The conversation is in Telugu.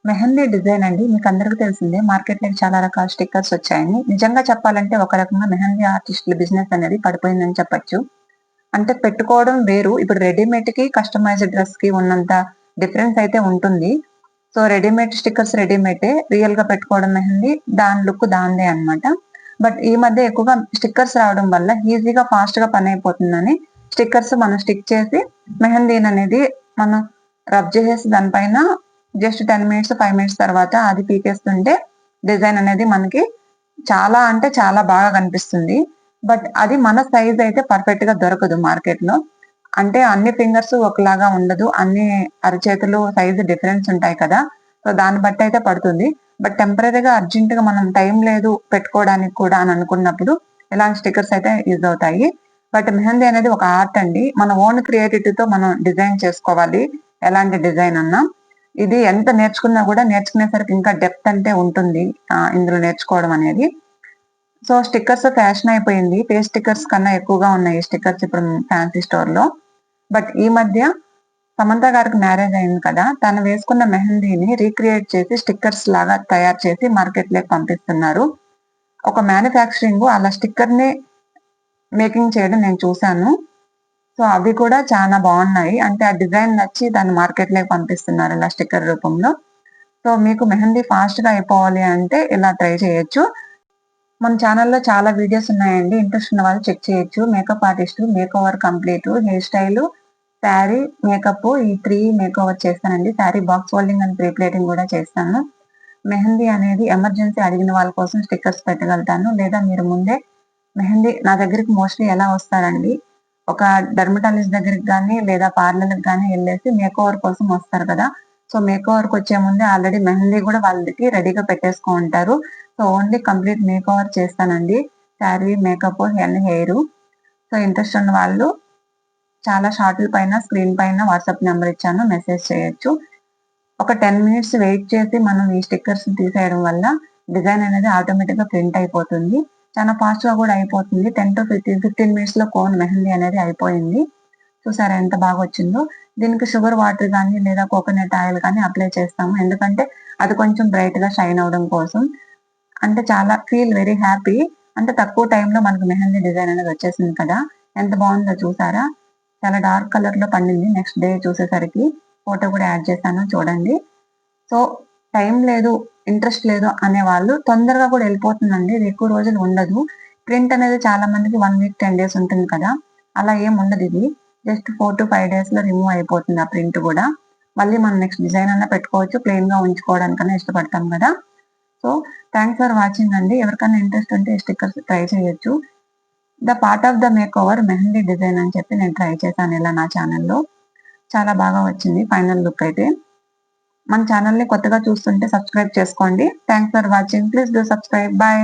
మెహందీ డిజైన్ అండి. మీకందరికి తెలిసిందే. మార్కెట్‌లోకి చాలా రకాల స్టిక్కర్స్ వచ్చాయని. నిజంగా చెప్పాలంటే ఒక రకంగా మెహందీ ఆర్టిస్ట్‌ల బిజినెస్ అనేది పడిపోయిందని చెప్పొచ్చు. అంటే పెట్టుకోవడం వేరు. ఇప్పుడు రెడీమేడ్‌కి, కస్టమైజ్డ్ డ్రెస్‌కి ఉన్నంత డిఫరెన్స్ అయితే ఉంటుంది. సో, రెడీమేడ్ స్టిక్కర్స్ రెడీమేడే. రియల్‌గా పెట్టుకోవడం మెహందీ దాని లుక్ దానిదే అన్నమాట. బట్ ఈ మధ్య ఎక్కువగా స్టిక్కర్స్ రావడం వల్ల ఈజీగా, ఫాస్ట్‌గా పనైపోతుందని స్టిక్కర్స్ మనం స్టిక్ చేసి మెహందీననేది మనం రబ్ చేసేసి దానిపైన జస్ట్ 10 మినిట్స్, 5 మినిట్స్ తర్వాత అది పీకేస్తుంటే డిజైన్ అనేది మనకి చాలా అంటే చాలా బాగా కనిపిస్తుంది. బట్ అది మన సైజ్ అయితే పర్ఫెక్ట్‌గా దొరకదు మార్కెట్‌లో. అంటే అన్ని ఫింగర్స్ ఒకలాగా ఉండదు. అన్ని అరచేతులు సైజ్ డిఫరెన్స్ ఉంటాయి కదా! సో, దాన్ని బట్టయితే పడుతుంది. బట్ టెంపరరీగా అర్జెంట్‌గా మనం టైం లేదు పెట్టుకోవడానికి కూడా అని అనుకున్నప్పుడు ఇలాంటి స్టిక్కర్స్ అయితే యూజ్ అవుతాయి. బట్ మెహందీ అనేది ఒక ఆర్ట్ అండి. మన ఓన్ క్రియేటివిటీతో మనం డిజైన్ చేసుకోవాలి. ఎలాంటి డిజైన్ అన్నా. ఇది ఎంత నేర్చుకున్నా గూడా నేర్చుకునేసరికి ఇంకా డెప్త్ అంటే ఉంటుంది. ఇందులో నేర్చుకోవడం అనేది. సో, స్టిక్కర్స్ ఫ్యాషన్ అయిపోయింది. ఫేస్ స్టిక్కర్స్ కన్నా ఎక్కువగా ఉన్నాయి స్టిక్కర్స్ ఇప్పుడు ఫ్యాన్సీ స్టోర్‌లో. బట్ ఈ మధ్య సమంత గారికి మ్యారేజ్ అయింది కదా! తను వేసుకున్న మెహందీని రీక్రియేట్ చేసి స్టిక్కర్స్ లాగా తయారు చేసి మార్కెట్‌లోకి పంపిస్తున్నారు. ఒక మ్యానుఫ్యాక్చరింగు అలా స్టిక్కర్‌ని మేకింగ్ చేయడం నేను చూసాను. సో, అవి కూడా చానా బావున్నాయి. అంటే ఆ డిజైన్ నచ్చి దాన్ని మార్కెట్‌లోకి పంపిస్తున్నారు ఇలా స్టిక్కర్ రూపంలో. సో, మీకు మెహందీ ఫాస్ట్‌గా అయిపోవాలి అంటే ఇలా ట్రై చేయొచ్చు. మన ఛానెల్‌లో చాలా వీడియోస్ ఉన్నాయండి. ఇంట్రెస్ట్ ఉన్న వాళ్ళు చెక్ చేయొచ్చు. Makeup artist, makeover complete, hair style, sari, makeup ఈ 3 మేకోవర్ చేస్తానండి. Sari box folding and pre plating గూడా చేస్తాను. మెహందీ అనేది ఎమర్జెన్సీ అడిగిన వాళ్ళ కోసం స్టిక్కర్స్ పెట్టగలుగుతాను. లేదా మీరు ముందే మెహందీ నా దగ్గరికి మోస్ట్‌లీ ఎలా వస్తారండి, ఒక డెర్మటాలజిస్ట్ దగ్గరికి గాని, లేదా పార్లర్‌కి గాని ఎళ్ళేసి మేకోవర్ కోసం వస్తారు కదా! సో, మేకోవర్‌కొచ్చే ముందే ఆల్రెడీ మెహందీ గూడా వాళ్ళకి రెడీగా పెట్టేసుకొనుంటారు. సో, ఓన్లీ కంప్లీట్ మేకోవర్ చేస్తానండి. Sari, makeup and hair. So, interest ఉన్న వాళ్ళు చాలా షార్ట్‌ల పైన, స్క్రీన్ పైన వాట్సాప్ నంబర్ ఇచ్చాను. మెసేజ్ చేయొచ్చు. ఒక 10 మినిట్స్ వెయిట్ చేసి మనం ఈ స్టిక్కర్స్ తీసేయడం వల్ల డిజైన్ అనేది ఆటోమేటిక్‌గా ప్రింట్ అయిపోతుంది. చాలా ఫాస్ట్‌గా కూడా అయిపోతుంది. 10-15 మినిట్స్‌లో కోన్ మెహందీ అనేది అయిపోయింది. చూసారా ఎంత బాగొచ్చిందో. దీనికి షుగర్ వాటర్ గాని, లేదా కోకోనట్ ఆయిల్ గాని అప్లై చేస్తాము. ఎందుకంటే అది కొంచెం బ్రైట్‌గా షైన్ అవ్వడం కోసం. అంటే చాలా ఫీల్ వెరీ హ్యాపీ. అంటే తక్కువ టైంలో మనకు మెహందీ డిజైన్ అనేది వచ్చేసింది కదా! ఎంత బావుందో చూసారా? చాలా డార్క్ కలర్‌లో పండింది. నెక్స్ట్ డే చూసేసరికి ఫోటో కూడా యాడ్ చేశాను చూడండి. సో, టైం లేదు, ఇంట్రెస్ట్ లేదు అనేవాళ్ళు తొందరగా కూడా ఎళ్ళిపోతుందండి. ఇది ఎక్కువ రోజులు ఉండదు. ప్రింట్ అనేది చాలా మందికి 1 వీక్, 10 డేస్ ఉంటుంది కదా! అలా ఏం ఉండదిది. జస్ట్ 4-5 డేస్‌లో రిమూవ్ అయిపోతుంది ఆ ప్రింట్ గూడా. మళ్ళీ మనం నెక్స్ట్ డిజైన్ అన్నా పెట్టుకోవచ్చు. ప్లెయిన్‌గా ఉంచుకోవడానికన్నా ఇష్టపడతాం గదా! సో, థాంక్స్ ఫర్ వాచింగ్ అండి. ఎవరికైనా ఇంట్రెస్ట్ ఉంటే ఈ స్టిక్కర్స్ ట్రై చేయొచ్చు. The part of the makeover mehndi design అని చెప్పి నేను ట్రై చేశాను ఇలా నా ఛానెల్‌లో. చాలా బాగా వచ్చింది ఫైనల్ లుక్ అయితే. మన ఛానెల్‌ని కొత్తగా చూస్తుంటే సబ్స్క్రైబ్ చేసుకోండి. Thanks for watching. Please do subscribe. By.